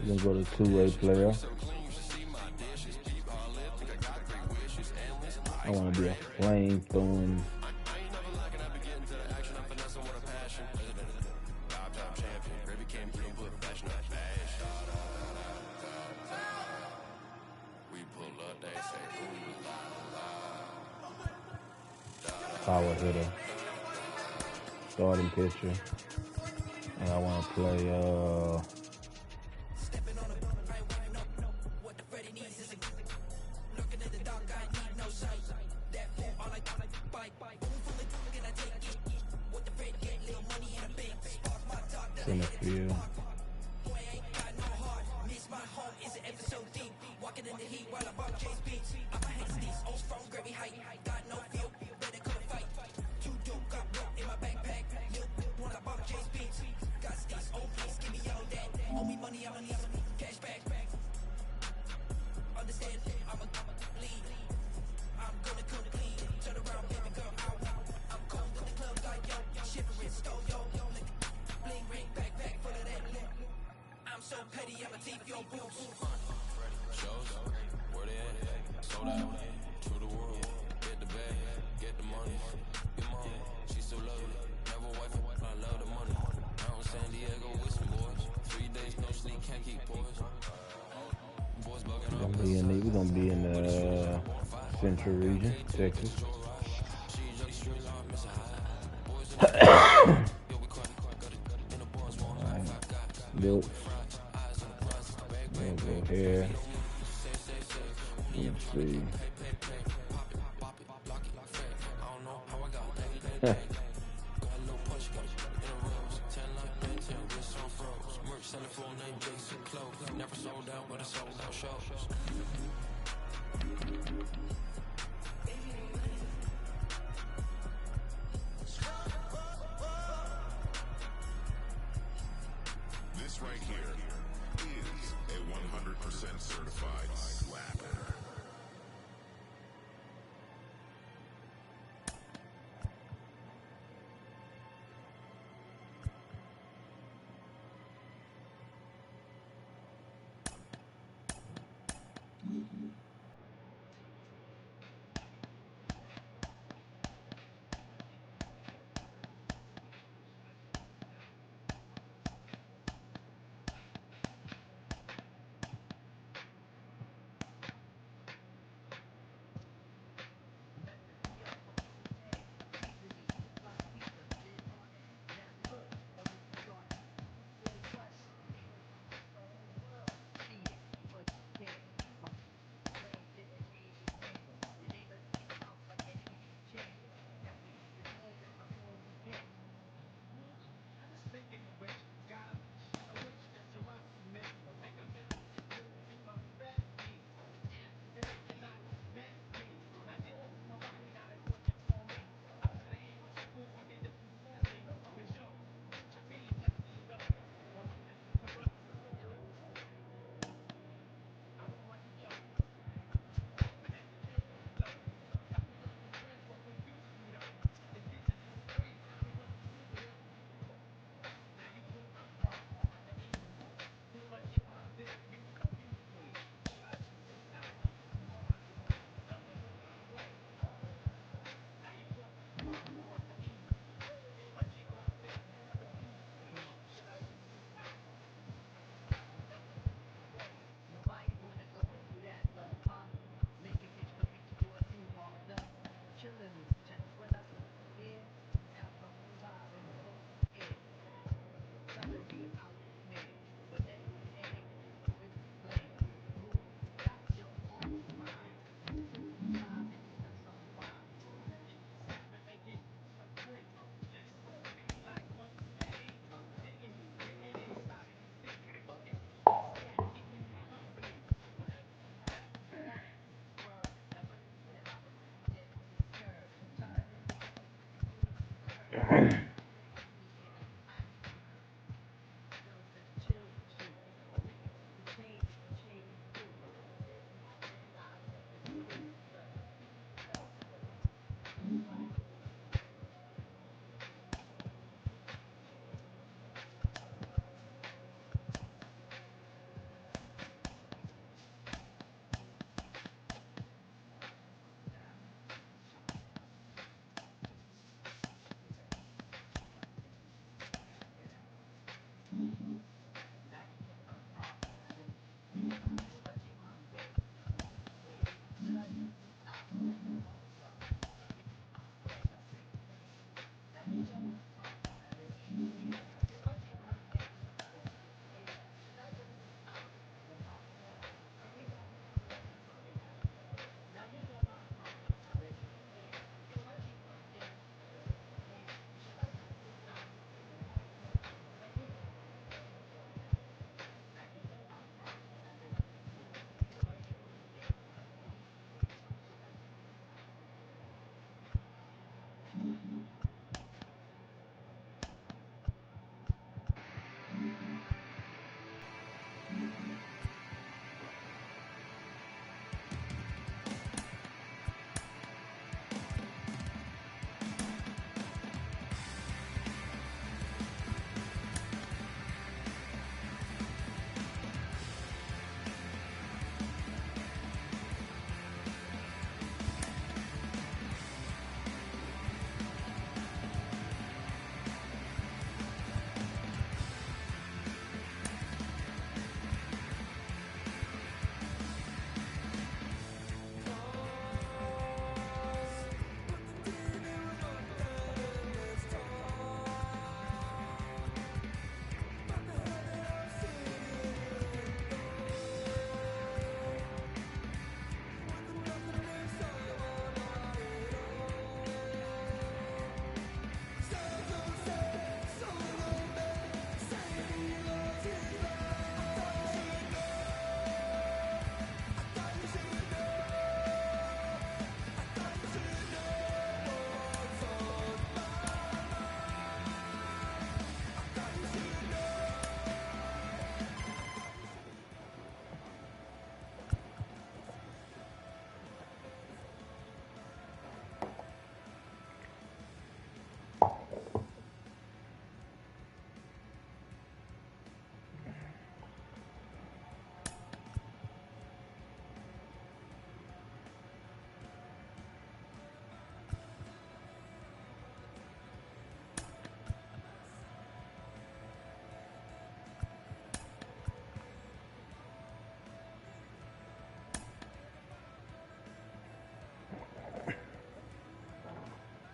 We're gonna go to two-way player. I want to be a flame throwing. Power hitter. Starting pitcher. And I want to play center field. We're gonna be in the Central region, Texas. Look. We'll go here. Let's see. This right here is a 100% certified slapper.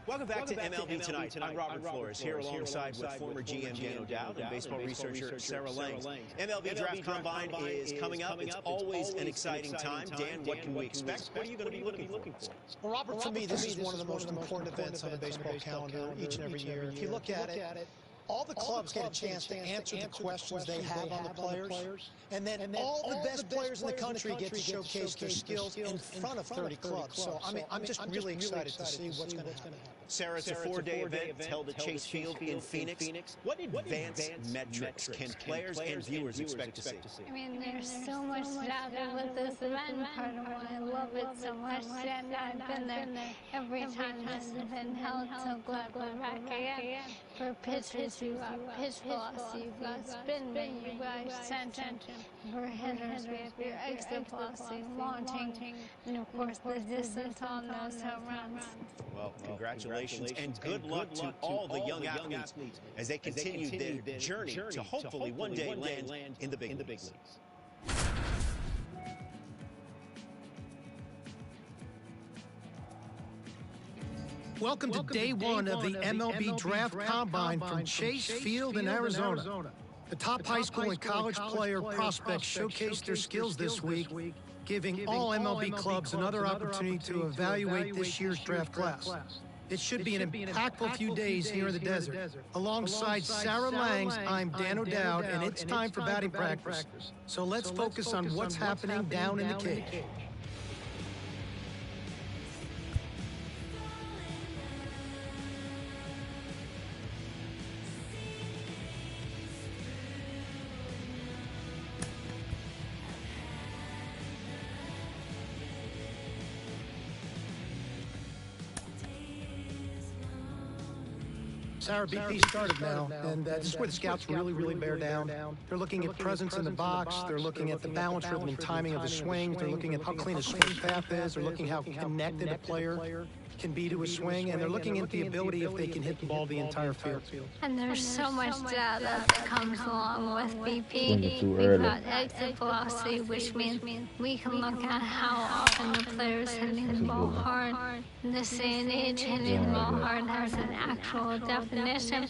Welcome back to MLB Tonight. I'm Robert Flores, here alongside with former GM Dan O'Dowd and baseball researcher Sarah Langs. MLB Draft Combine is coming up. It's always an exciting time. Dan, what can we expect? What are you going to be looking for? Well, Robert, for me, this is one of the most important events on the baseball calendar each and every year. If you look at it, all the clubs get a chance to answer the questions they have on the players, and then all the best players in the country get to showcase their skills in front of 30 clubs. So, I mean, I'm just really excited to see what's going to happen. Sarah, it's a four-day event. It's held at Chase Field in Phoenix. What advanced metrics can players and viewers expect to see? I mean, there's so much data with this event. Part of why I love it so much, and I've been there every time this has been held. So glad we're back again. For pitchers, you got pitch velocity, you got spin rate, you got extension. For hitters, we have your exit velocity, launching, and of course the distance on those home runs. Well, congratulations and good luck to all the young athletes as they continue their journey to hopefully one day land in the big leagues. Welcome to day one of the MLB Draft Combine from Chase Field in Arizona. The top high school and college player prospects showcased their skills this week, giving all MLB clubs another opportunity to evaluate this year's draft class. It should be an impactful few days here in the desert. Alongside Sarah Langs, I'm Dan O'Dowd, and it's time for batting practice. So let's focus on what's happening down in the cage. Sarah, BP started now, and this is where the scouts really bear down. They're looking at presence in the box, they're looking at the balance, rhythm, and timing of the swing, they're looking at how clean a swing path is, they're looking how connected a player can be to a swing, and they're looking at the ability if they can hit the ball the entire field. And there's so much data that comes along with BP. We've got exit velocity, which means we can look at how often the player's hitting the ball hard. In this day and age, hitting the ball hard has an actual definition.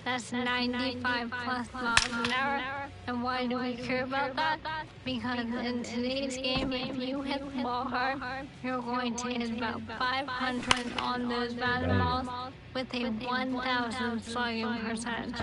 That's 95 plus miles an hour. And why do we care about that? Because in today's game, if you hit the ball hard, you're going to hit about 500 on those batted balls with a 1,000 slugging percentage.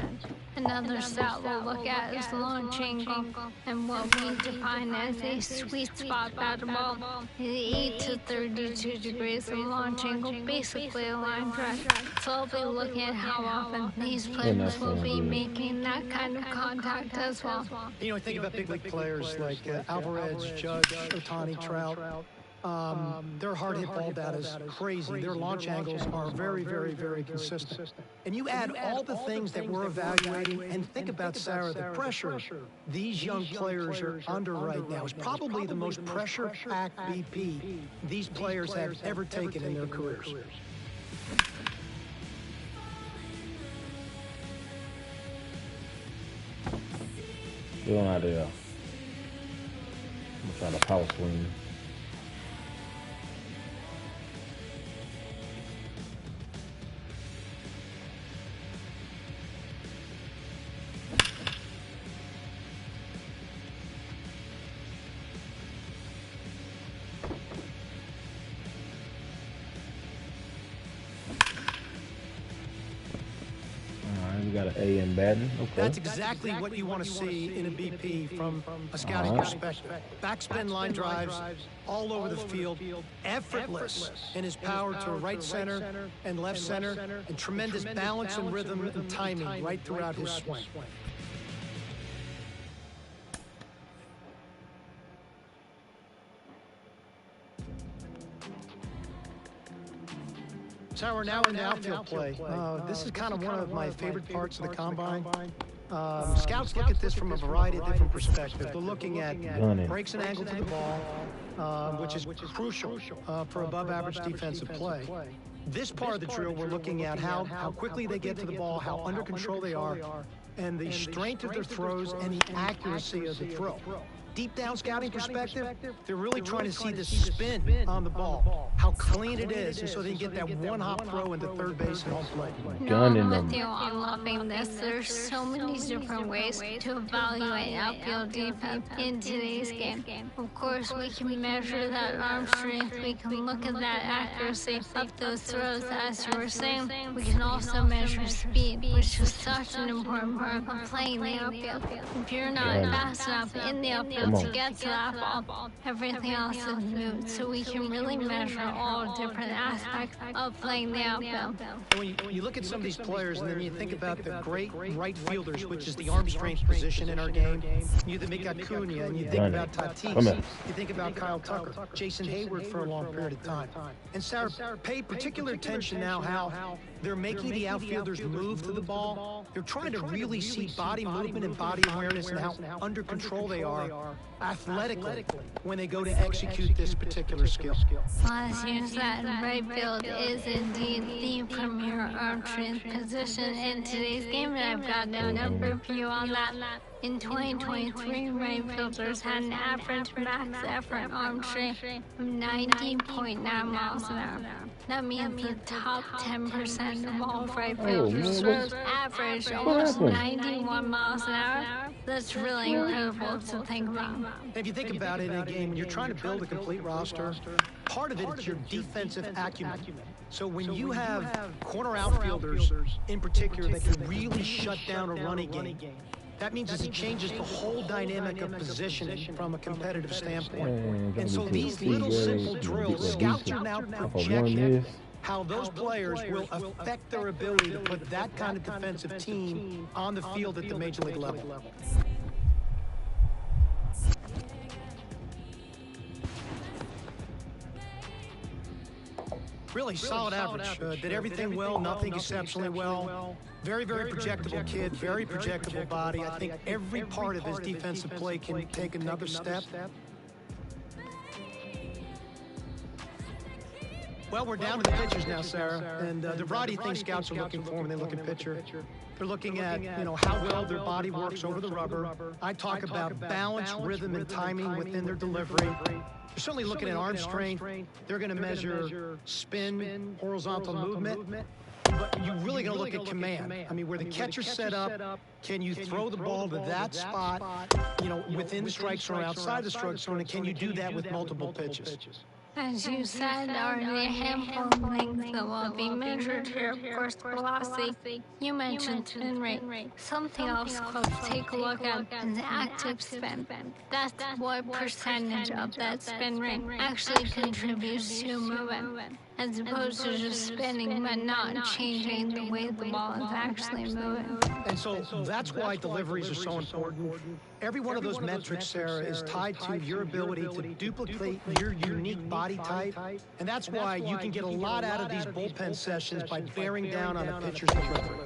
Another stat we'll look at is launch angle, and what we define as a sweet spot batted ball is 8 to 32 degrees of launch angle, basically a line drive. So I'll be looking at how often these players will be making that kind of contact as well. You know, think about big league players like Alvarez, Judge, Ohtani, Trout. Their hard hit ball data is crazy. Their launch angles are very consistent. And you add all the things that we're evaluating, and think about, Sarah, the pressure these young players are under right now is probably the most pressure-packed BP these players have ever taken in their careers. Feeling out there. I'm trying to power swing. We got an A in batting. Okay. That's exactly what you want to see in a BP from a scouting perspective. Backspin line drives all over the field, effortless in his power to right center and left center, and tremendous balance and rhythm and timing right throughout his swing. So we're now in the outfield play. This is kind of one of my favorite parts of the combine. Scouts look at this from a variety of different perspectives. They're looking at breaks and angle to the ball, which is crucial for above-average defensive play. This part of the drill, we're looking at how quickly they get to the ball, how under control they are, and the strength of their throws and the accuracy of the throw. deep down scouting perspective, they're really trying to see the spin on the ball, how clean it is, and so they can get that one-hop throw into third base and home plate. No, I'm with you on loving this. There's so many different ways to evaluate outfield defense in today's game. Of course, we can measure that arm strength. We can look at that accuracy of those throws, as you were saying. We can also measure speed, which is such an important part of playing the outfield. If you're not fast enough in the outfield to get to that ball, everything else is moot. So we can really measure all different aspects of playing the outfield. When you look at some of these players and then you think about the great right fielders, which is the arm strength position in our game, you think about Acuna, and you think about Tatis, you think about Kyle Tucker, Jason Hayward for a long period of time. And Sarah, pay particular attention now how they're making the outfielders move to the ball. They're trying to really see body movement and body awareness and how under control they are athletically when they go to execute this particular skill. As you said, right field is indeed the premier arm strength position in today's game, and I've got a number of you on that. In 2023, right fielders had an average max effort arm strength of 90.9 miles an hour. That means the top 10% of all right fielders throws average almost 91 miles an hour. That's really incredible to think about. If you think about it in a game, when you're trying to build a complete roster, part of it is your defensive acumen. So when you have corner outfielders in particular that can really shut down a running game, that means it changes the whole dynamic of positioning from a competitive standpoint. And so these little simple drills, scouts are now projecting how those players will affect their ability to put that kind of defensive team on the field at the major league level. Really solid average. Did everything well, nothing exceptionally well. Very, very projectable kid, very projectable body. I think every part of his defensive play can take another step. Well, we're down to the pitchers now, Sarah, and the variety of things scouts are looking for when they look at pitcher. They're looking at, how well their body works over the rubber. I talk about balance, rhythm, and timing within their delivery. They're certainly looking at arm strength. They're going to measure spin, horizontal movement. But you're really going to look at command. I mean, where the catcher's set up, can you throw the ball to that spot, within the strike zone or outside the strike zone, and can you do that with multiple pitches? As you said, there are a handful of things that will be measured here. Of course, velocity. You mentioned spin rate. Something else clubs take a look at is active spin. That's what percentage of that spin rate actually contributes to movement, as opposed to just spinning but not changing the way the ball is actually moving. And so that's why deliveries are so important. Every one of those metrics, Sarah, is tied to your ability to duplicate your unique body type. And that's why you can get a lot out of these bullpen sessions by bearing down on a pitcher's delivery.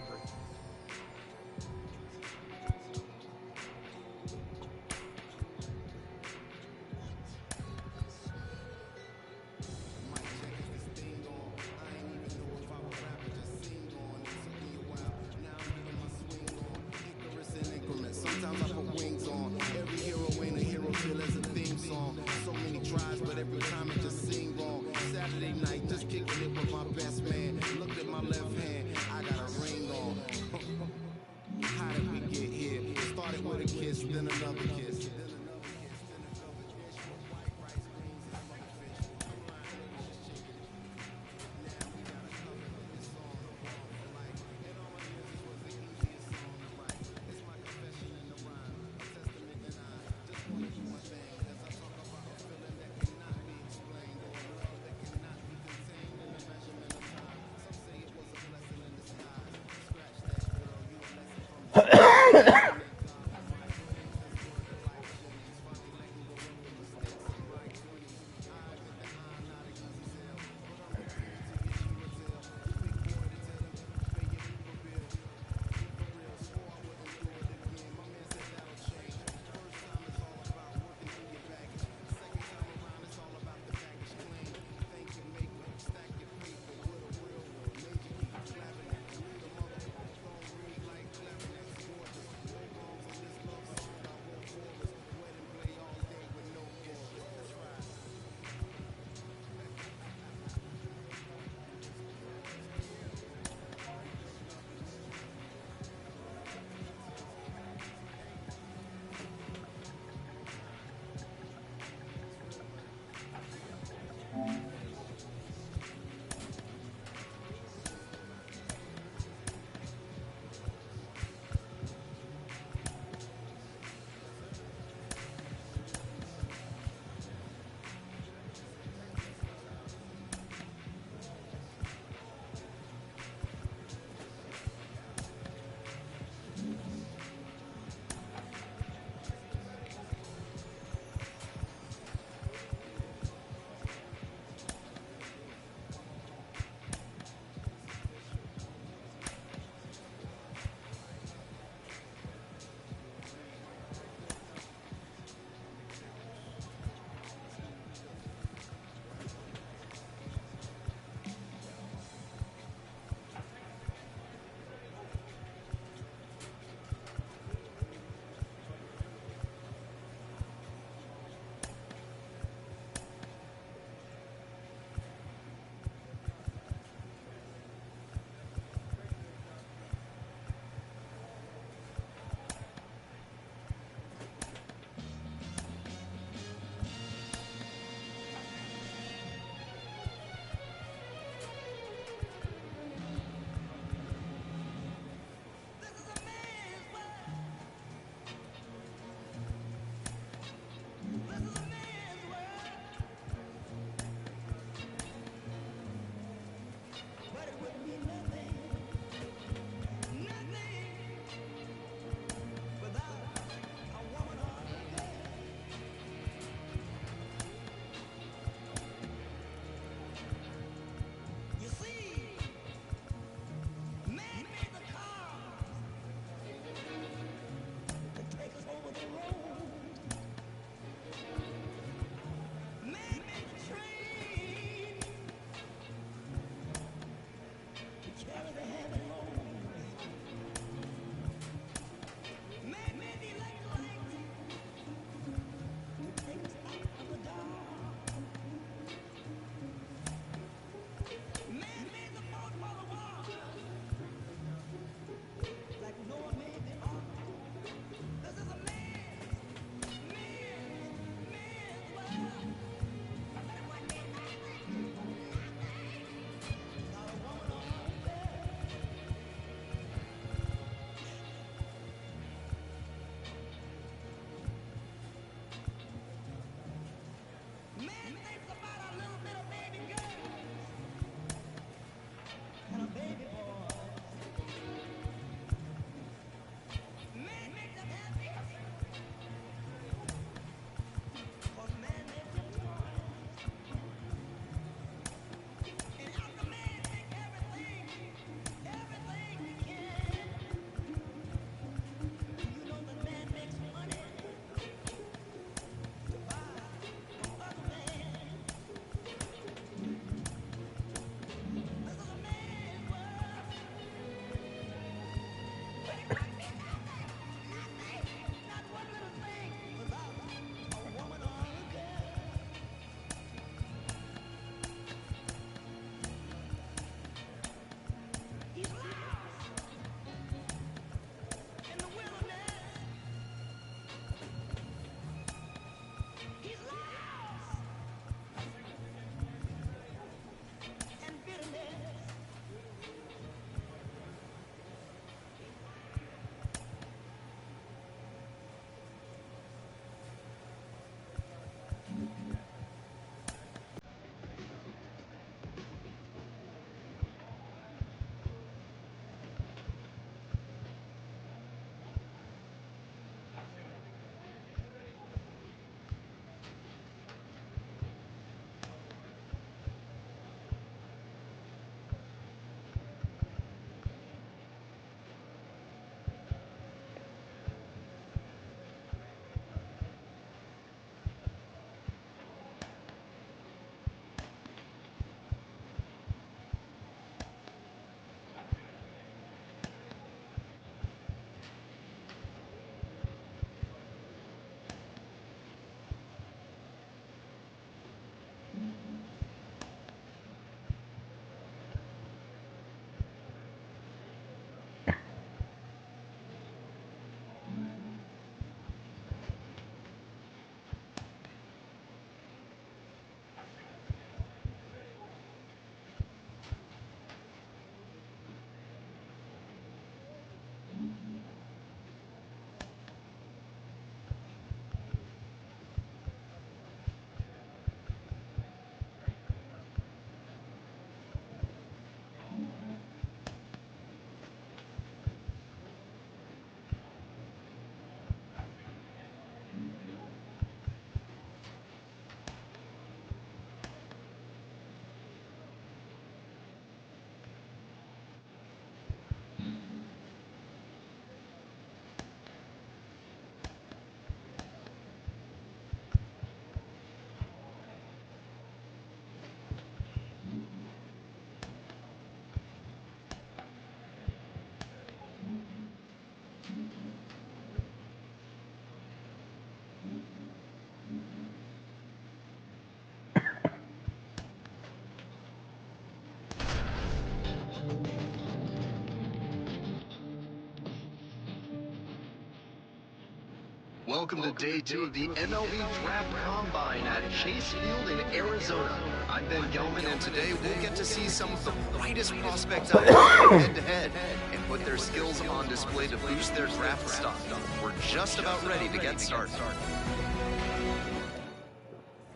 Welcome to day 2 of the MLB Draft Combine at Chase Field in Arizona. I'm Ben Gelman, and today we'll get to see some of the brightest prospects out there head-to-head and put their skills on display to boost their draft stock. We're just about ready to get started.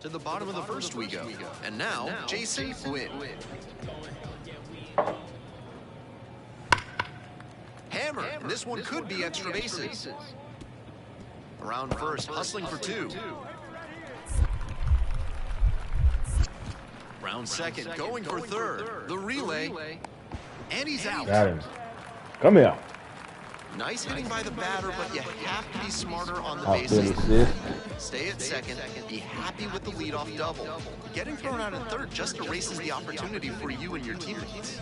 To the bottom of the first we go, and now Jason Wynn. Hammer, and this one could be extra bases. Around first, hustling for 2. Round second, going for 3rd. The relay, and he's out. Got him. Come here. Nice hitting by the batter, but you have to be smarter on the bases. Stay at second, be happy with the leadoff double. Getting thrown out at 3rd just erases the opportunity for you and your teammates.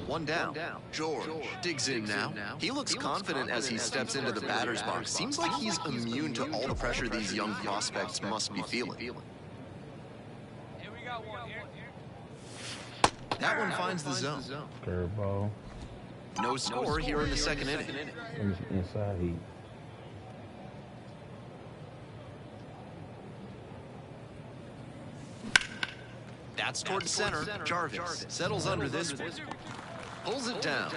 1 down. George digs in now. He looks confident as he steps into the batter's box. Seems like he's immune to all the pressure these young prospects must be feeling. That one finds the zone. Curveball. No score here in the second inning. Inside heat. That's towards center. Jarvis settles under this one. Pulls it down.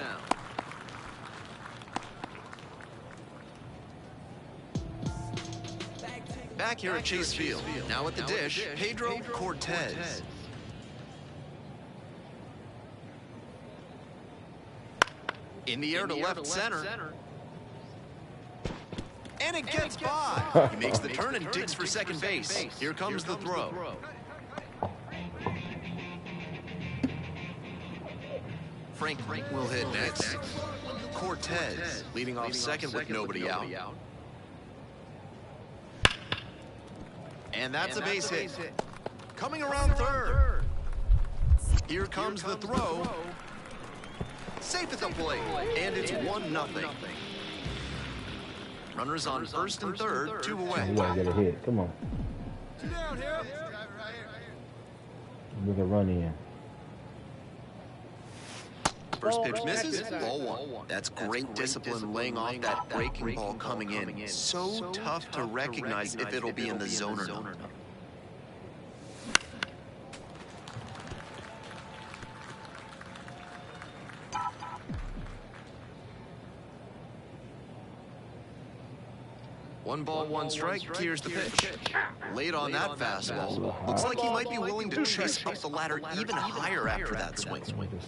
Back here at Chase Field. Now at the dish, Pedro Cortez. In the air to left center. And it gets by. He makes the turn and digs for second base. Here comes the throw. Frank will hit next. Cortez leading off second with nobody out. And that's a base hit. Coming around 3rd. Here comes the throw. Safe at the plate. And it's 1-0. Runners on first and 3rd, 2 away. You gotta get a hit. Come on. Bring a run in. First pitch misses, ball 1. That's great discipline laying off that breaking ball coming in. So tough to recognize if it'll be in the zone or not. One ball, one strike. Here's the pitch. Late on that fastball. Looks like he might be willing to chase up the ladder even higher after that swing.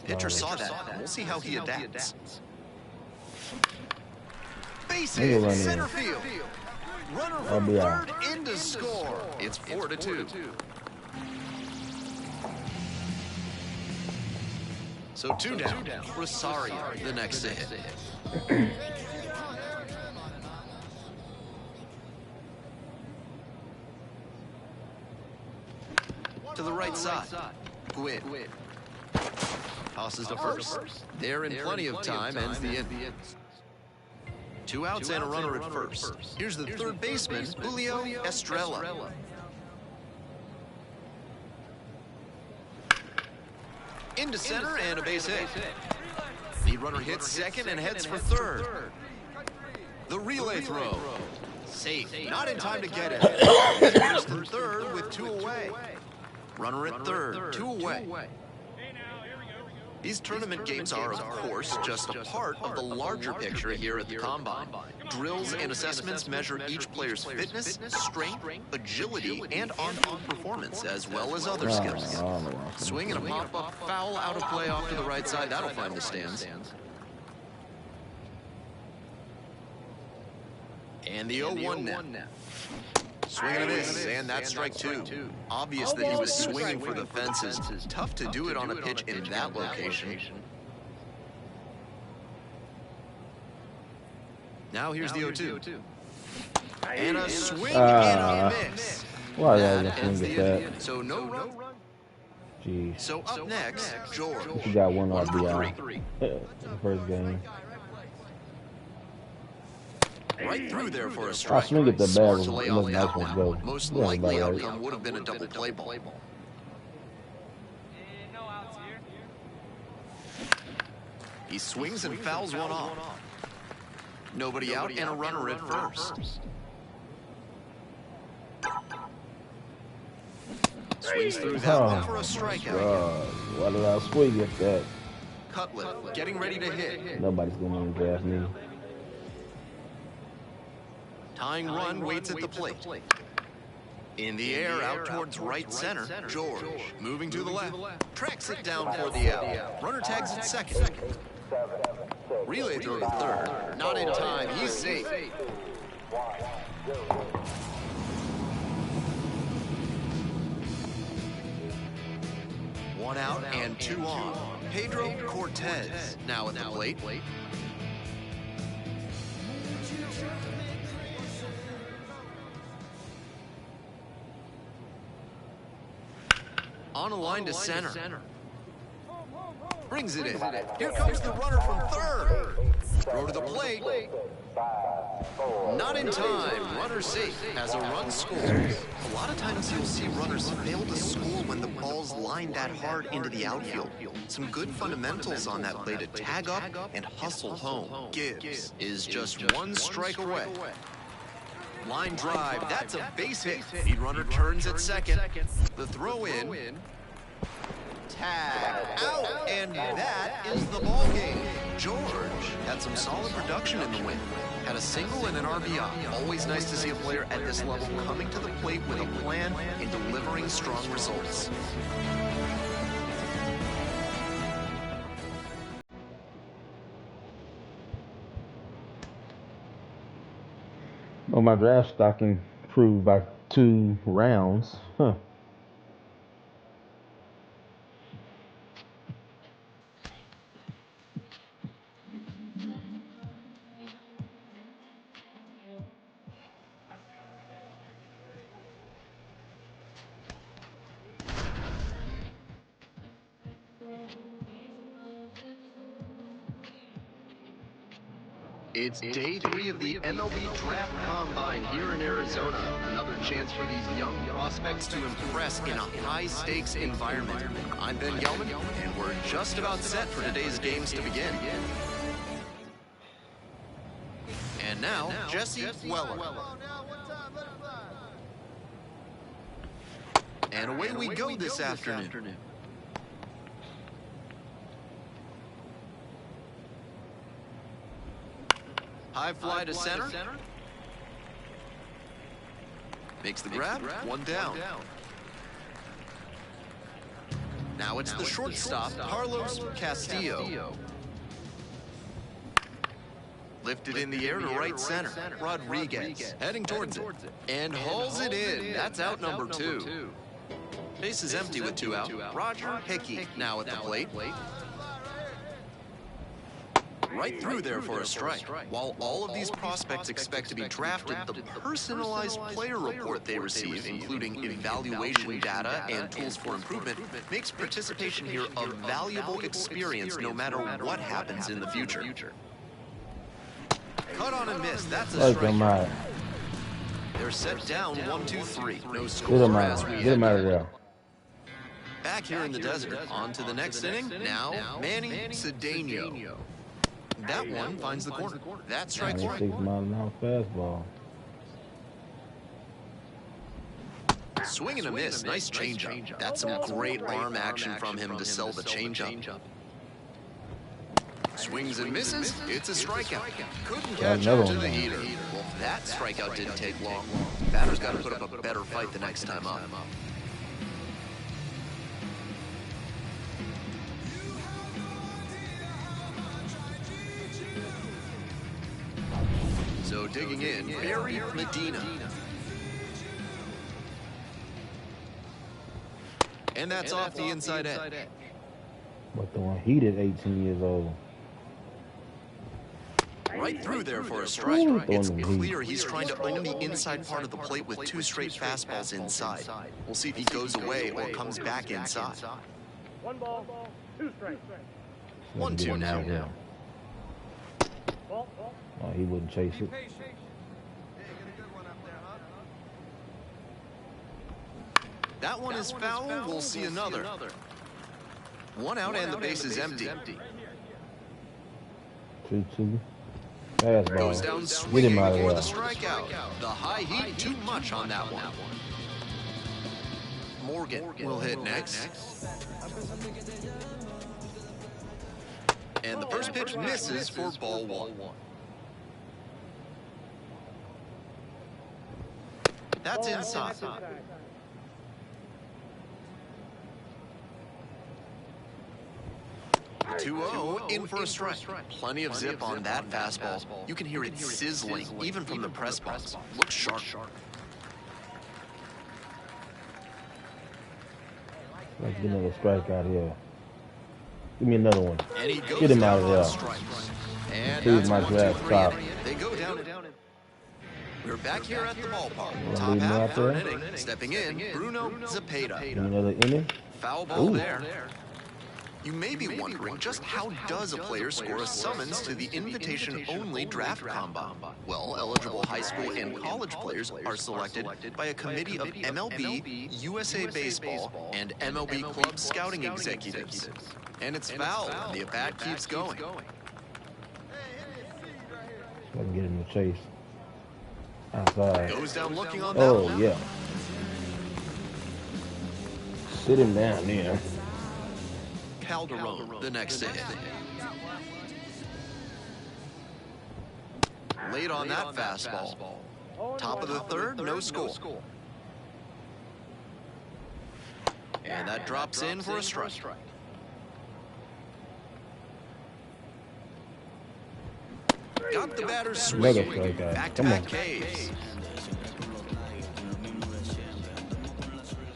Pitcher saw that. We'll see how he adapts. Base hit, center field. Runner from 3rd in to score. It's 4-2. So 2 down. Rosario, the next to hit. To the right side. Gwynn tosses to first. There in plenty of time, ends the inning. 2 outs and a runner at first. Here's the 3rd baseman, Julio Estrella. Into center and a base hit. The runner hits second and heads for 3rd. The relay throw. Safe. Not in time to get it. Here's the 3rd with 2 away. Runner at 3rd, 2 away. These tournament games are, of course, just a part of the larger picture here at the Combine. Drills and assessments measure each player's fitness, strength, agility, and on-field performance, as well as other skills. Swing and a pop-up foul out of play off to the right side. That'll find the stands. And the 0-1 now. Swing and a miss, and that's strike 2. Obvious that he was swinging for the fences. Tough to do it on a pitch in that location. Now here's the 0-2. And a swing and a miss. Why That did I ends swing the at inning. that? So no run. Jeez. So up next, George. He got 1 1 for RBI. 3. The first game. Right through there for a strike. I swing at the bat. Smart It to lay looked off nice that one one. go. Most Yeah, likely about right. outcome would have been a double play ball. He swings and fouls one off. Nobody out and a runner at first. Swings through that one for a strikeout. God. Why did I swing at that? Cutlet getting ready to hit. Nobody's going to draft me. Tying run waits at the plate. In the air, out towards right center, George. Moving to the left. Tracks it down for the out. Runner tags at second. Relay throw to third. Not in time. He's safe. One out and two on. Pedro Cortez now at the plate. On a line to center. Brings it in. Here comes the runner from third. Throw to the plate. Not in time. Runner safe. Has a run scored. A lot of times you'll see runners fail to score when the ball's lined that hard into the outfield. Some good fundamentals on that play to tag up and hustle home. Gibbs is just one strike away. Line drive, that's a base hit. Lead runner turns at second. The throw in. Tag out, and that is the ball game. George had some solid production in the win. Had a single and an RBI. Always nice to see a player at this level coming to the plate with a plan and delivering strong results. Well, my draft stock improved by 2 rounds. Huh. It's day 3 of the MLB Draft Combine here in Arizona. Another chance for these young prospects to impress in a high-stakes environment. I'm Ben Gelman, and we're just about set for today's games to begin. And now, Jesse Weller. And away we go this afternoon. High fly to center. Makes the grab. One down. Now it's the shortstop, Carlos Castillo. Lifted in the air to right center. Rodriguez heading towards it. And hauls it in. That's out number 2. Base is empty with 2 out. Roger Hickey now at the plate. Right through there for a strike. While all of these prospects expect to be drafted, the personalized player report they receive, including evaluation data and tools for improvement, makes participation here a valuable experience no matter what happens in the future. Cut on a miss. That's a strike. They're set down 1-2-3. No score as we Get him out of there. Back here in the desert. On to the next inning. Now, Manny Cedeno. That one finds the corner. That strikes 6 mile-an-hour fastball. Swing and a miss. Nice changeup. That's some great arm action from him to sell the changeup. Swings and misses. It's a strikeout. Couldn't catch up to the heater. Well, that strikeout didn't take long. Batter's got to put up a better fight the next time up. So digging in, Barry Medina. And that's off the inside edge. But the one he did 18 years old. Right through there for a strike. It's clear he's trying to own the inside part of the plate with 2 straight fastballs inside. We'll see if he goes away or comes back inside. 1 ball, 2 strikes. 1-2 now. Oh, he wouldn't chase it. That one is foul. We'll see another. 1 out and the base is empty. 2-2. Fastball. Goes down swinging for the strikeout. The high heat, too much on that one. Morgan will hit next. And the first pitch misses for ball 1. That's inside. 2-0 in for a strike. Plenty of zip on that fastball. You can hear it sizzling even from the press box. Looks sharp. Let's get another strike out here. Give me another one. And he goes Get him out of down there. on strikes. And Please, that's my 1, 2, draft 3. stop. They go down. We're back here at the ballpark. Wanna Top leave him half, out third there? inning. Stepping in, Bruno Zepeda. Give me another inning. Foul ball Ooh. there. You may be wondering just how does a player score a summons to the invitation-only draft combine? Well, eligible high school and college players are selected by a committee of MLB, USA Baseball, and MLB club scouting executives. And it's foul, and the at-bat keeps going. So I can get him to chase. Outside. Goes down looking on that Oh, one. yeah. Sit him down there. Calderon, the next to hit. Late on that fastball. Top of the third, no score. And that drops in for a strike. Got the batter Another swinging. strikeout. Back-to-back Come on. Ks.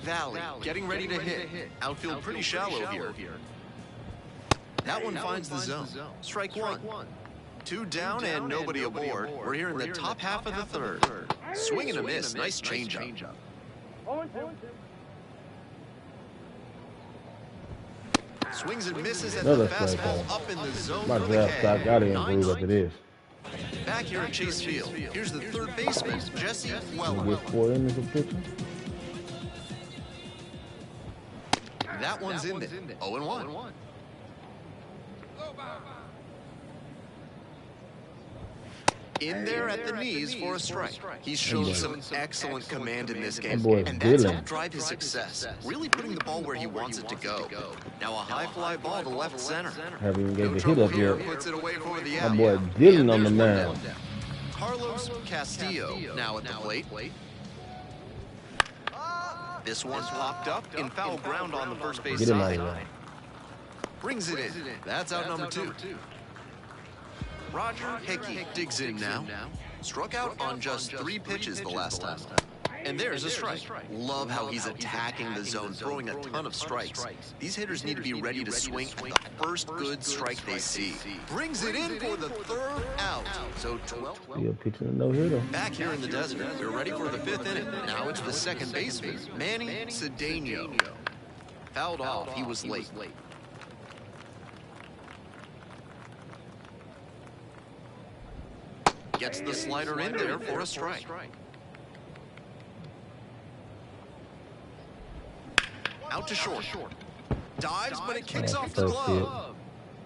Valley getting ready to hit. Outfield pretty shallow here. That one finds the zone. Strike 1. 2 down and nobody aboard. We're here in the top half of the third. Swing and a miss. Nice changeup. 0-2. Swings and misses at Another the fastball strikeout. up in the zone My for the draft stock K. got to improve after this. Back here at Chase Field. Here's the third baseman, Jesse Gonna Weller. get 4 innings of pitching. That one's in there. 0-1. In there at the knees for a strike. He's shown some excellent command in this game, boy and that's Dylan. helped drive his success. Really putting the ball where he wants it to go. Now a high fly ball to left center. Haven't even No gave the hit trouble up here. yet. Puts it away for the My out. boy And Dylan on the there's one mound. down. Carlos Castillo now at the plate. This one popped up in foul ground on the first base Get him out of side. there. Brings it in. That's out number 2. Roger Hickey digs in now. Struck out on just 3 pitches the last time. And there's a strike. Love how he's attacking the zone, throwing a ton of strikes. These hitters need to be ready to swing at the first good strike they see. Brings it in for the third out. So 12. Still pitching a no-hitter. Back here in the desert, we're ready for the 5th inning. Now it's the second baseman, Manny Cedeno. Fouled off, he was late. Gets the slider in there for a strike. Out to short. Dives, but it kicks off the First glove.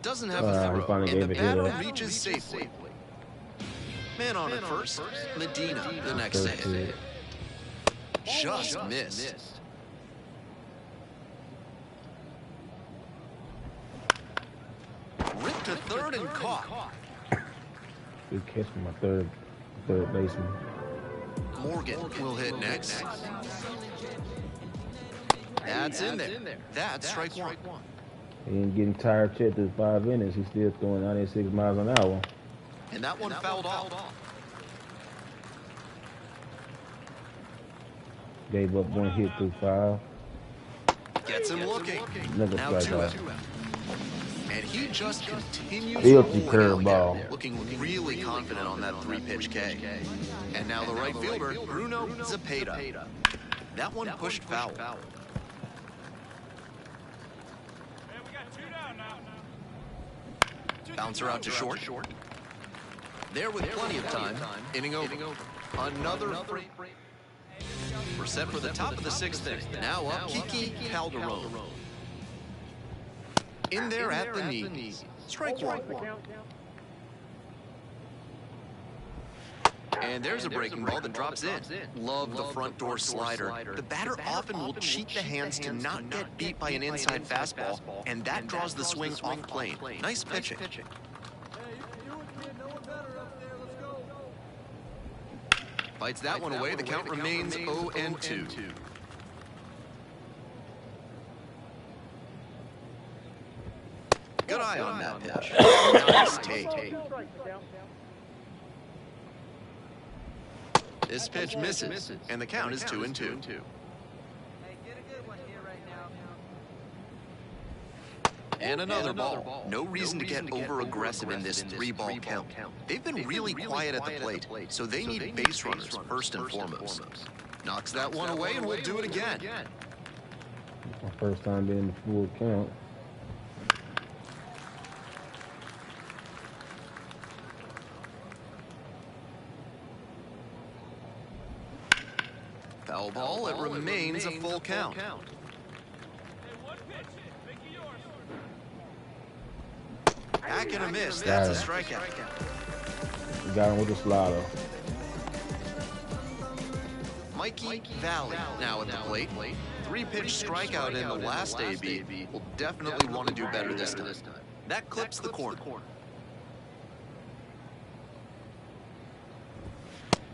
Doesn't have a he throw, finally and the gave a hit batter up. reaches safely. Man on at first. Medina, the next to First hit. hit. Just missed. Ripped to third and caught. Good catch from my third baseman. Morgan will hit next. That's in there. That's strike 1. He ain't getting tired yet through 5 innings. He's still throwing 96 miles an hour. And that one fouled off. Gave up 1 hit through 5. Gets him looking. Another Now strikeout. 2 out. And he just continues Filthy rolling out, curveball. looking really confident on that 3-pitch K. And now the right fielder, Bruno Zepeda. That one pushed foul. Bouncer out to short. There with plenty of time. Inning over. Another free. We're set for the top of the 6th inning. Now up, Kiki Calderon. In there at the knees. Strike 1. And there's a breaking ball that drops in. Love the front door slider. The batter often will cheat the hands to not get beat by an inside fastball, and that draws the swing off plane. Nice pitching. Fights that one away. The count remains 0-2. Good eye on that pitch. Nice take. This pitch misses, and the count is 2-2. And another ball. No reason to get over-aggressive in this 3-ball count. They've been really quiet at the plate, so they need base runners first and foremost. Knocks that one away, and we'll do it again. My first time being in the full count. Foul ball, it remains a full count. Back and a miss, that's a strikeout. You got him with the slider. Mikey Valley now at the plate. 3-pitch strikeout in the last AB. Will definitely want to do better this time. That clips the corner.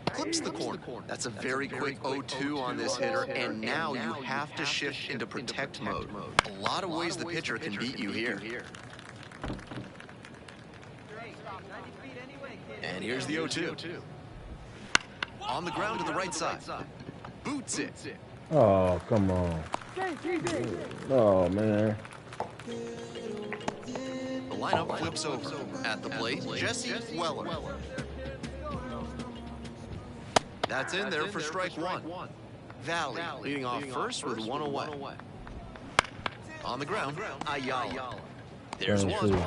Clips the corner. That's a very quick 0-2 on this hitter, and now you have to shift into protect mode. A lot of ways the pitcher can beat you here. And here's the 0-2. On the ground to the right side. Boots it. Oh, come on. Oh, man. The lineup flips over. At the plate, Jesse Weller. That's in there for strike one. Valley leading off first with 1 away. On the ground, Ayala. There's one.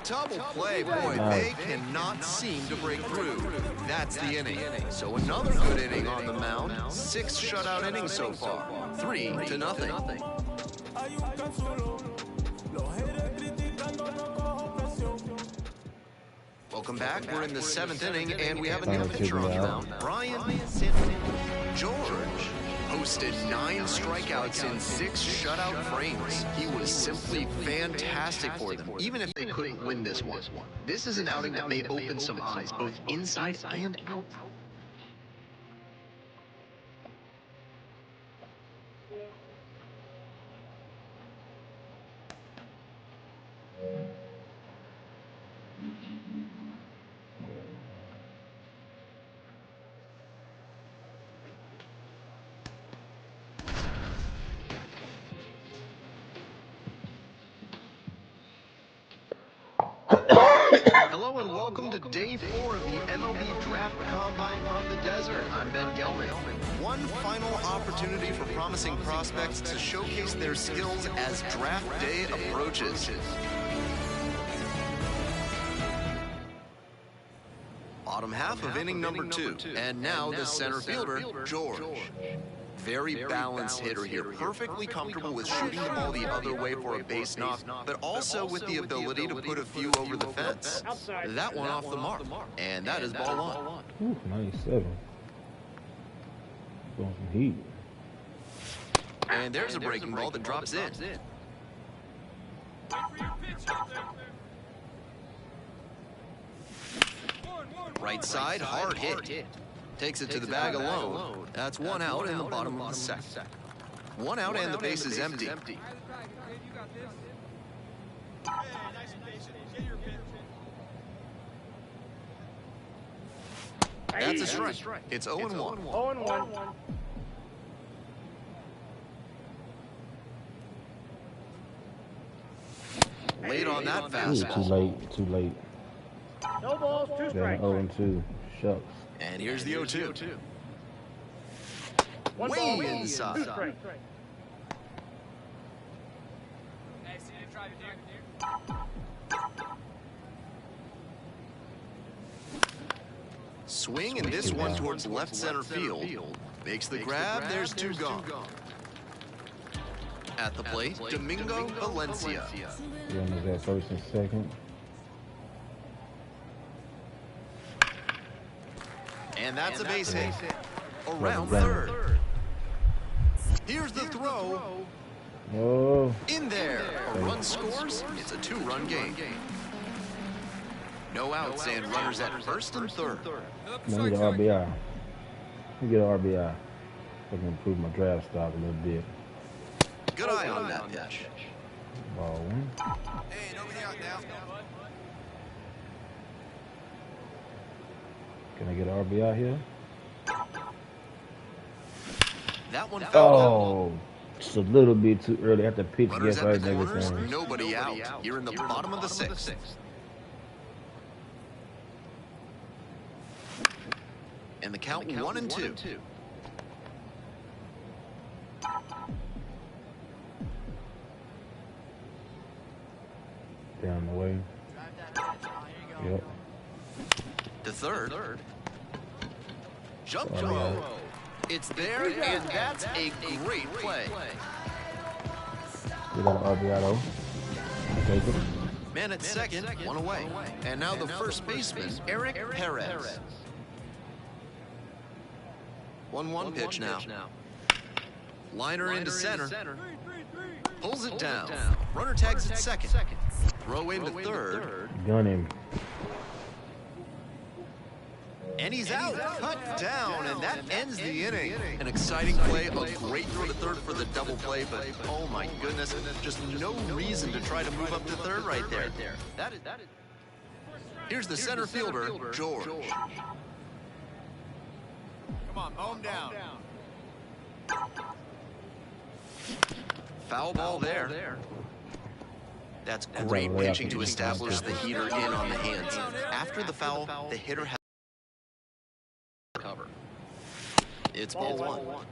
Double play, boy, they cannot seem to break through. That's the inning. So another good inning on the mound. 6 shutout innings so far. 3-0. Welcome back. We're in the 7th inning, and we have a new pitcher on the mound. Brian George posted 9 strikeouts in 6 shutout frames. He was simply fantastic for them, even if they couldn't win this one. This is an outing that may open some eyes, both inside and out. Hello and welcome to Day 4 of the MLB Draft Combine from the Desert. I'm Ben Gelman. One final opportunity for promising prospects to showcase their skills as draft day approaches. Bottom half of inning number 2. And now the center fielder, George. Very balanced hitter here, perfectly comfortable with shooting the ball the other way for a base knock, but also with the ability to put a few over the fence. That one off the mark, and that is ball 1. Ooh, 97. Going some heat. And there's a breaking ball that drops in. Right side, hard hit. Takes it to the bag alone. That's 1 out in the bottom of the 2nd. 1 out and the base is empty. That's a strike. It's 0-1. 0-1. Late on that fastball. Too late. No balls, 2 strikes. 0-2. Shucks. And here's the 0-2. 1 Way ball, inside. 2 strikes. Swing and this one towards left center field. Makes the grab, there's 2 gone. At the plate, Domingo Valencia. Runners at first and second. And that's a base hit. Around third. Here's the throw. Oh. In there. A run scores. It's a 2-run game. No outs and runners at first and third. Let me get an RBI. Let me get an RBI. I can improve my draft stock a little bit. Good eye on that pitch. Ball one. Hey, nobody out now. Can I get an RBI here? That one fell Oh, just a little bit too early. After pitch runners gets at right the corners, everything. nobody out. You're in the bottom of the sixth. And the count 1-2. Down the way. Yep. To third. Jump throw. It's there, and that's a great play. We got an RBI though. I'll take it. Man at second, one away. And now the first baseman, Eric Perez. 1-1 pitch now. Liner into center. Pulls it down. Runner tags at second. Throw into third. Gun him. And he's out. Cut down, and that ends the inning. An exciting play, a great throw to third for the double play, but oh my goodness, just no reason to try to move up to third right there. That is. Here's the center fielder, George. Come on, mow him down. Foul ball there. That's great pitching to establish the heater in on the hands. After the foul, the hitter has cover. It's ball one.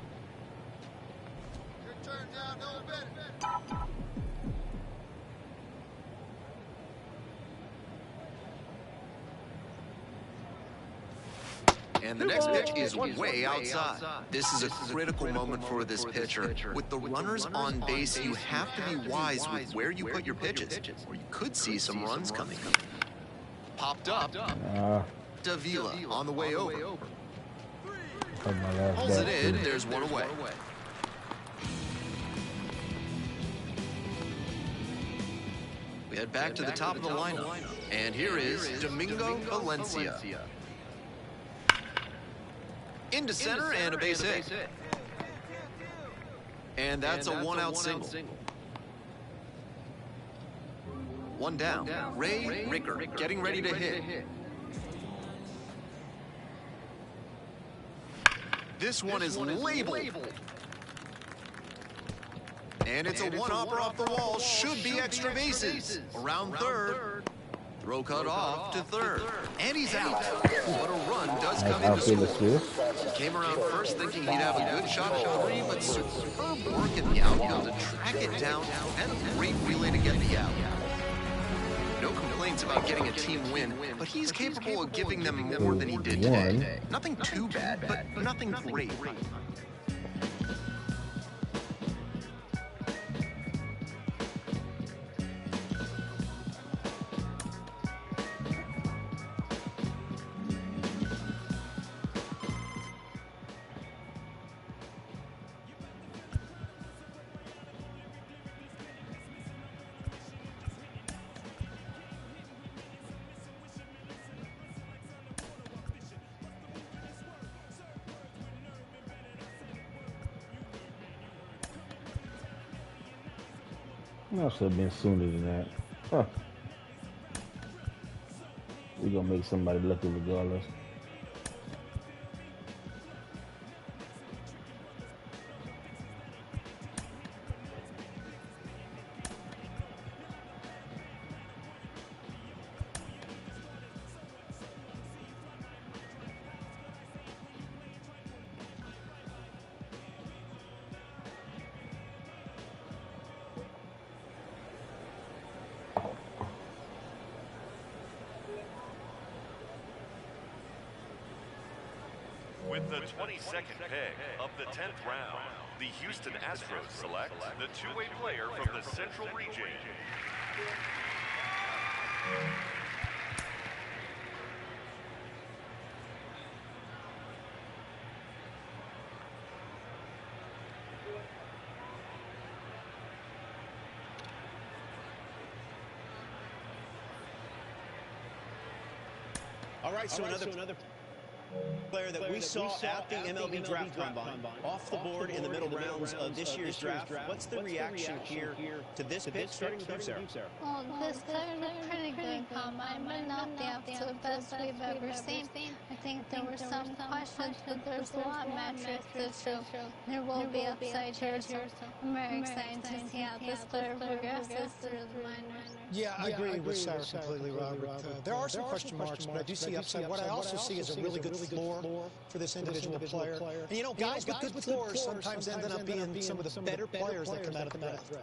And the next pitch is way outside. This is a critical moment for this pitcher. With the runners on base, you have to be wise with where you put your pitches, or you could see some runs coming. Popped up. Davila on the way over. Pulls it in. There's one away. We head back to the top of the lineup. And here is Domingo Valencia. Into center and a base hit. And that's a one-out single. One down. Ray Ricker getting ready to hit. This one is labeled. And it's a one-hopper off the wall. Should be extra bases. Around third. Throw cut off to third. And he's out. But a run does come in to score. Came around first thinking he'd have a good shot at three, but superb work in the outfield to track it down and a great relay to get the out. No complaints about getting a team win, but he's capable of giving them more than he did today. Nothing too bad, but nothing great. Must have been sooner than that. Huh. We're gonna make somebody lucky regardless. With the 22nd pick of the 10th round, the Houston Astros select the two-way player from the Central Region. All right, so another player that we saw at the MLB Draft Combine, off the board in the middle rounds of this year's draft. What's the reaction here to this pick, starting with you, Sarah? Well, this started a pretty good combine, but not the absolute best we've ever seen. I think there were some questions, but there's a lot of metrics that show there will be upside here, so I'm very excited to see how this player progresses through the minors. Yeah, I agree with Sarah completely, Robert. There are some question marks, but I do see upside. What I also see is a really good floor for this individual player. And you know, guys with good floors sometimes end up being some of the better players that come out of the draft.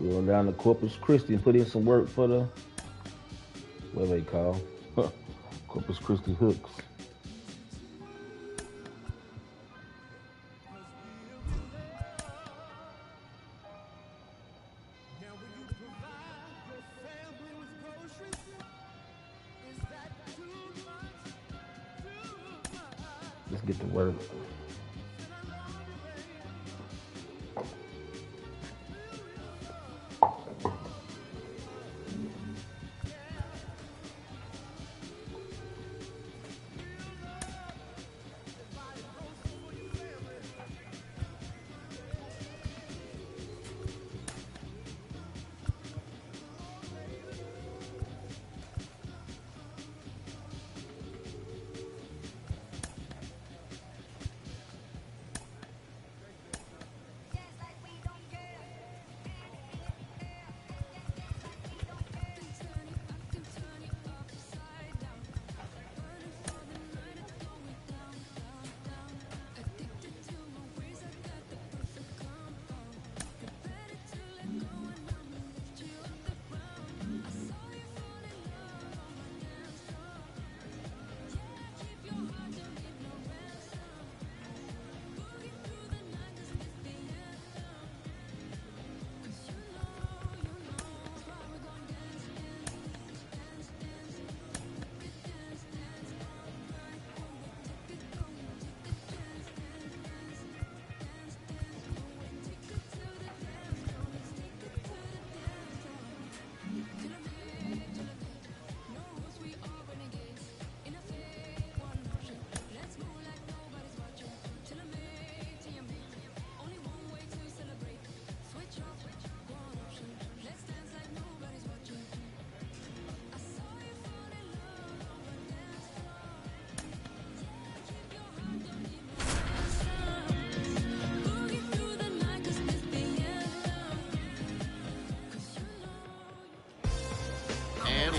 Going down to Corpus Christi and put in some work for the, what they call, Corpus Christi hooks. Let's get to work.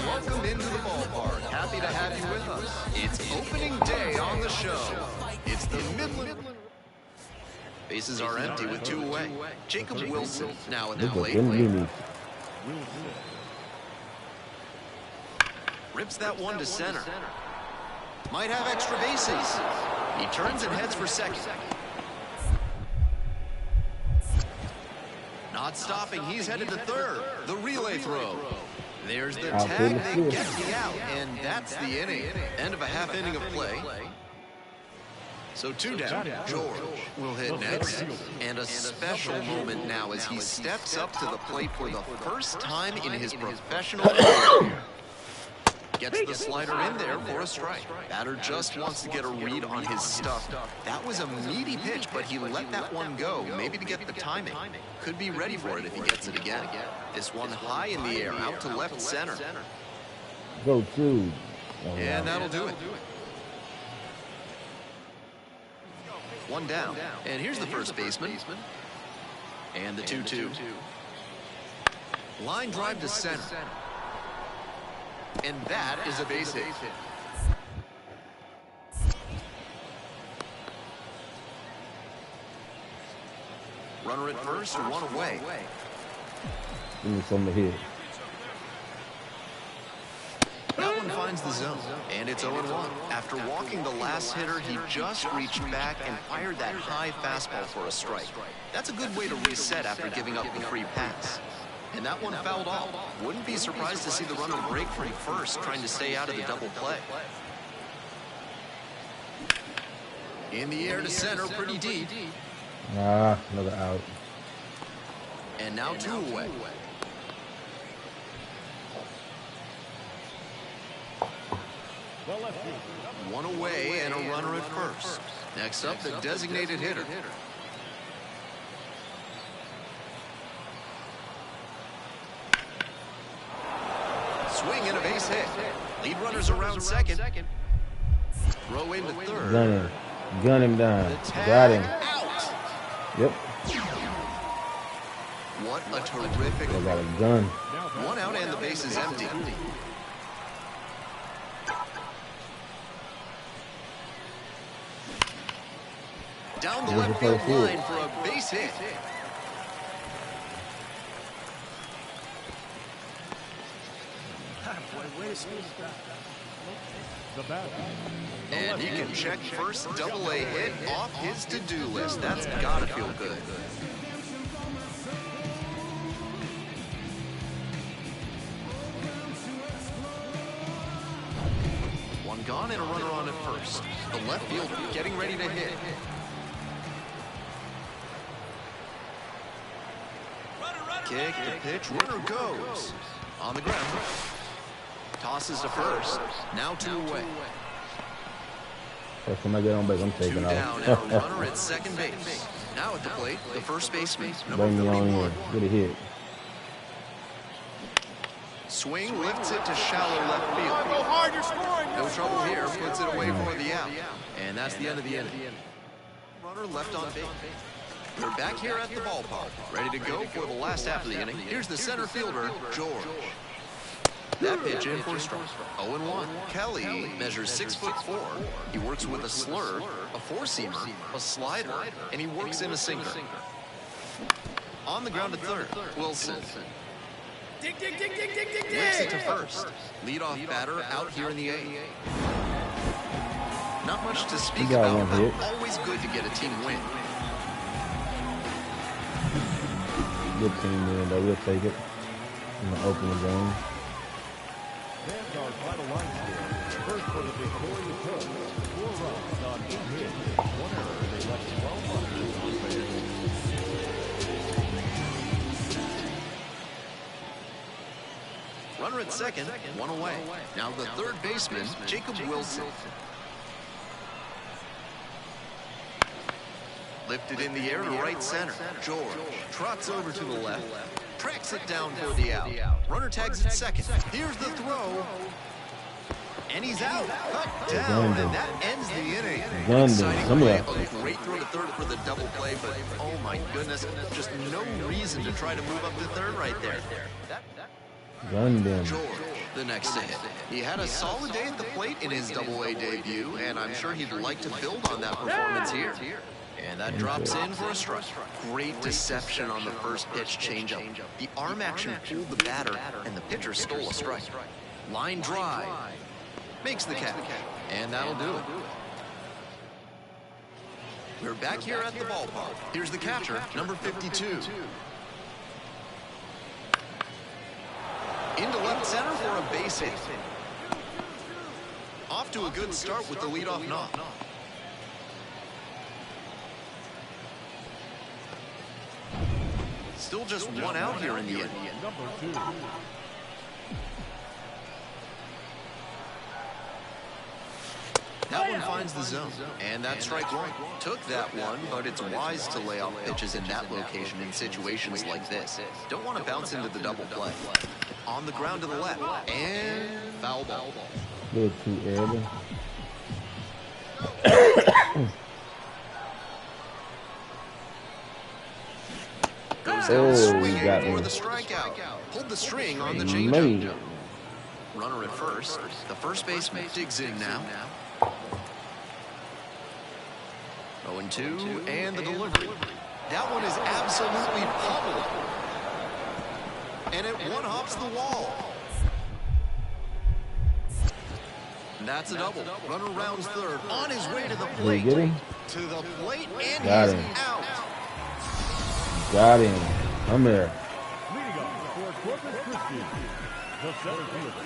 Welcome into the ballpark. Happy to have you with us. It's opening day on the show. It's the Midland. Bases are empty with 2 away. Jacob Wilson now at the plate. Rips that one to center. Might have extra bases. He turns and heads for second. Not stopping. He's headed to third. The relay throw. There's the tag, they get the out, and that's the inning. End of a half inning of play. So 2 down, George will hit next. And a special moment now as he steps up to the plate for the first time in his professional career. Gets the slider in there for a strike. Batter just wants to get a read on his stuff. That was a meaty pitch, but he let that one go, maybe to get the timing. Could be ready for it if he gets it again. This one high in the air, out to left center. Go to. And that'll do it. 1 down. And here's the first baseman. And the 2-2. Line drive to center. And that is a base hit. Runner at first, 1 away. Give me some of his. That one finds the zone, and it's 0-1. After walking the last hitter, he just reached back and fired that high fastball for a strike. That's a good way to reset after giving up the free pass. And that one fouled off. Wouldn't be surprised to see the runner break from first, trying to stay out of the double play. In the air to center, pretty deep. Another out. And now 2 away. One away and a runner at first. Next up, the designated hitter. Swing and a base hit. Lead runners around second. Throw into third. Gun him down. Got him. Out. Yep. What a terrific. I got a gun. 1 out and the base is empty. Down the left field line for a base hit. And he can check first double-A hit off his to-do list. That's gotta feel good. One gone and a runner on at first. The left fielder getting ready to hit. Kick, the pitch, runner goes. On the ground. Tosses to first. Now 2 away. When I get on base, I'm 2 taking down off. and a runner at second base. Now at the plate, the first baseman, number Bring me on 31. in. Get a hit. Swing lifts it to shallow left field. Go hard, you're scoring. No trouble here, puts it away for the out. And that's the end of the inning. Runner left on base. We're back here at the ballpark, ready to go for the last half of the inning. Here's the center fielder, George. That pitch in for a strike. 0-1. Kelly measures 6'4". He works with a slur, a four-seamer, a slider, and he works in a sinker. On the ground at third, Wilson. Dig, dig, dig, dig, dig, dig, Lifts it dig. to first. Leadoff batter out here in the eighth. Not much to speak got about, one hit. but always good to get a team win. Good team win, though. We'll take it in the opening game. That's our final line score. First for the Victoria Cubs, 4 runs on 8 hits, 1 error. They left 12 runners on base. Runner at second, 1 away. Now the third baseman, Jacob Wilson. Lifted in the air to right center. George trots over to the left, tracks it down for the out. Runner tags at second. Here's the throw. And he's out. Cut down, and that ends the inning. Exciting play. A great throw to third for the double play, but oh my goodness, just no reason to try to move up to third right there. Gun them. George, the next to hit. He had a solid day at the plate in his double-A debut, and I'm sure he'd like to build on that performance here. And that drops in for a strike. Great deception on the first pitch changeup. The arm action fooled the batter, and the pitcher stole a strike. Line drive. Makes the catch. And that'll do it. We're back here at the ballpark. Here's the catcher, number 52. Into left center for a base hit. Off to a good start with the leadoff knock. Still just 1 out here in the end. Number 2. That one finds the zone, and that's strike 1. Took that one, but it's wise to lay off pitches in that location in situations like this. Don't want to bounce into the double play. On the ground to the left, and foul ball. Little too early. Goes down swinging got for me. the strikeout. Pulled the string on the changeup. Runner at first. The first baseman digs in now. 0-2, and the delivery. That one is absolutely pummeled. And it one-hops the wall. And that's a double. Runner rounds third, on his way to the plate. Get him? To the plate, and Got he's him. out. Got him. Come here. Leading off for Corpus Christi, the center fielder,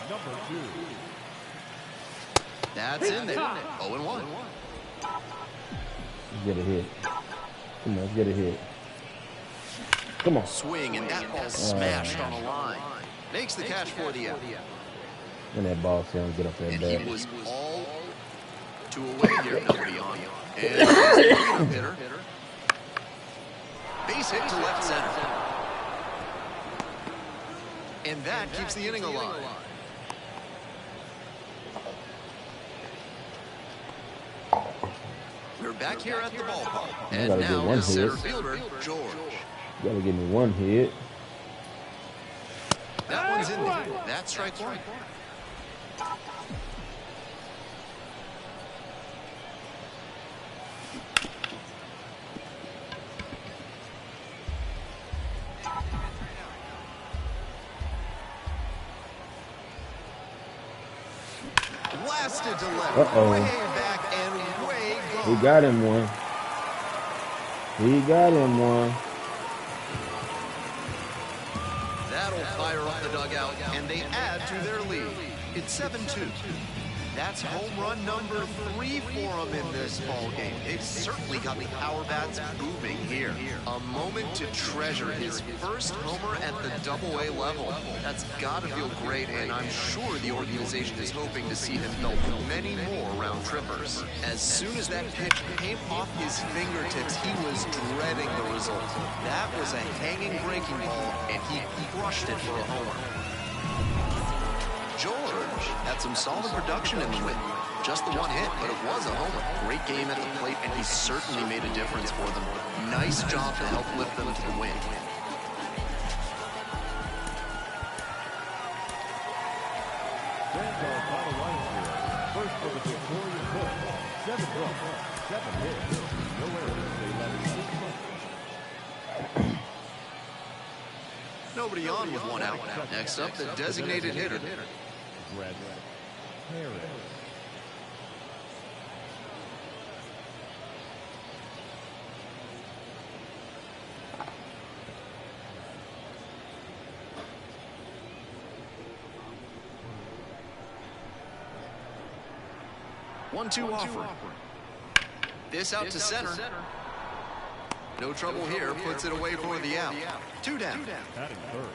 number 2. That's in there. 0-1. Let's get a hit. Come on, let's get a hit. Come on. Swing, and that ball smashed on a line. Makes the catch for the out. And that ball sound get up there And bad. he was all 2 away here, nobody on. And here's the cleanup hitter. Base hit to left center. And that keeps the inning alive. We're back here at the ballpark. And gotta get now one the center hit. fielder, George. You gotta give me 1 hit. That one's in there. That's strike 1. blasted to left. Uh-oh. Way back and way gone. He got him one. He got him one. That'll fire up the dugout, and they add to their lead. It's 7-2. That's home run number 3 for them in this ball game. They've certainly got the power bats moving here. A moment to treasure, his first homer at the Double-A level. That's got to feel great, and I'm sure the organization is hoping to see him belt many more round trippers. As soon as that pitch came off his fingertips, he was dreading the result. That was a hanging breaking ball, and he crushed it for a homer. George had some solid production in the win. Just the one hit, but it was a homer. Great game at the plate, and he certainly made a difference for them. Nice job to help lift them to the win. Fans are final line here. First for the Victoria Cubs. 7 runs, 7 hits, no errors. They led 6 months. Nobody on with 1 out. Next up, the designated hitter. Red Harris. One-two offer. This out to center. No trouble here. Puts it away for the out. 2 down. Batting third.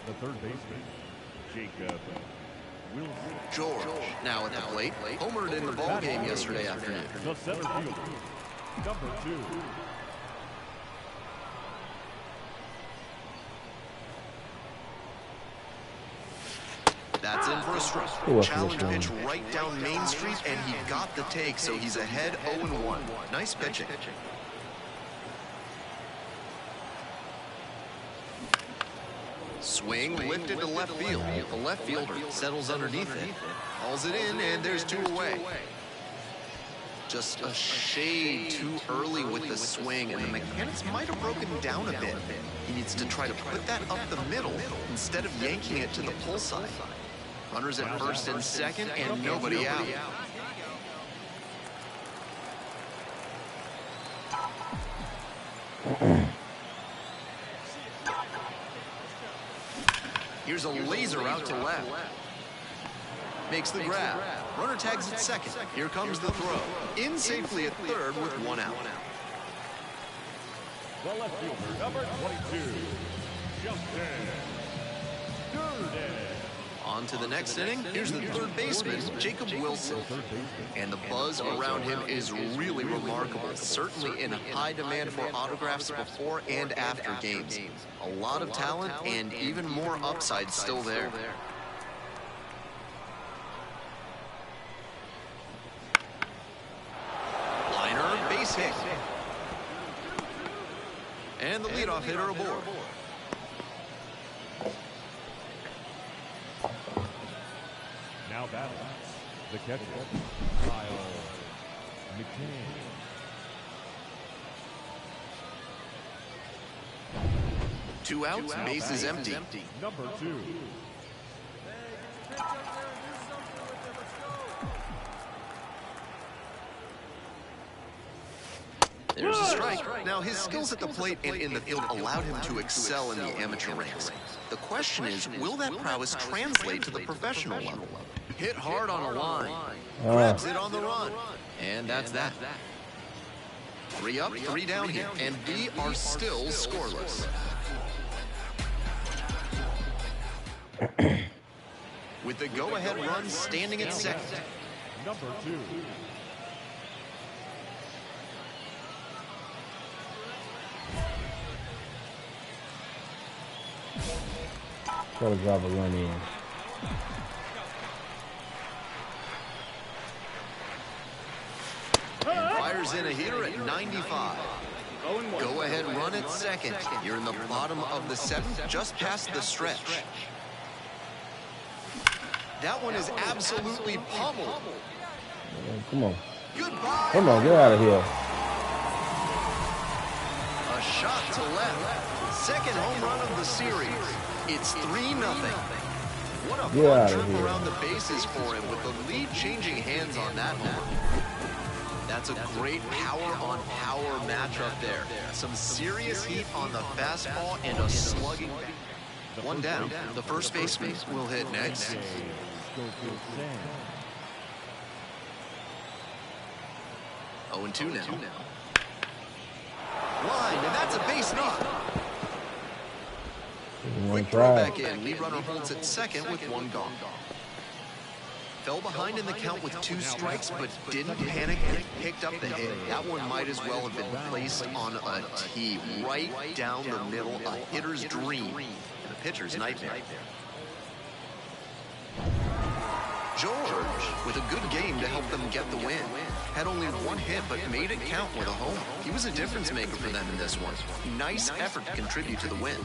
The third baseman, Jacob Wilson. George now at the plate. Homered in the ball game yesterday afternoon. The center fielder, number 2. That's in for a strike. Challenge pitch right down Main Street, and he got the take, so he's ahead 0-1. Nice pitching. Swing lifted to left field. The left fielder settles underneath it. Hauls it in, and there's 2 away. Just a shade too early with the swing, and the mechanics might have broken down a bit. He needs to try to put that up the middle instead of yanking it to the pull side. Runners at first and second, and nobody out. Here's a laser out to left. Makes the grab. Runner tags at second. Here comes the throw. In safely at third with 1 out. The left fielder, number 22, Justin Durden. On to the next inning. Here's the third baseman, Jacob Wilson. And the buzz around him is really remarkable. Certainly in high demand for autographs before and after games. A lot of talent and even more upside still there. Liner, base hit. And the leadoff hitter aboard. Now battling the catcher, Kyle McCain. Two outs, base is empty. Number 2. There's a strike. Now, his skills at the plate and in the field allowed him to excel in the amateur ranks. The question is, will that prowess translate to the professional level? Hit hard on a line. Grabs it on the run. And that's that. 3 up, 3 down here. And we are still scoreless. With the go-ahead run standing at second. Number 2. Try to drive a run in. And fires in a heater at 95. Go ahead run at second. You're in the bottom of the 7th, just past the stretch. That one is absolutely pummeled. Come on. Goodbye. Come on, get out of here. A shot to left. Second home run of the series. It's 3-0. What a Get fun trip around the bases for him with the lead changing hands on that home. That's a great power-on-power matchup there. Some serious heat on the fastball and a slugging bat. One down. The first baseman will hit next. 0-2 now. Line, and that's a base knock. Quick throw back in. Lead runner holds at second with one gone. Fell behind in the count with 2 strikes, but didn't panic and picked up the hit. That one might as well have been placed on a tee, right down the middle, a hitter's dream and a pitcher's nightmare. George with a good game to help them get the win. Had only 1 hit, but made it count with a home. He was a difference maker for them in this one. Nice effort to contribute to the win.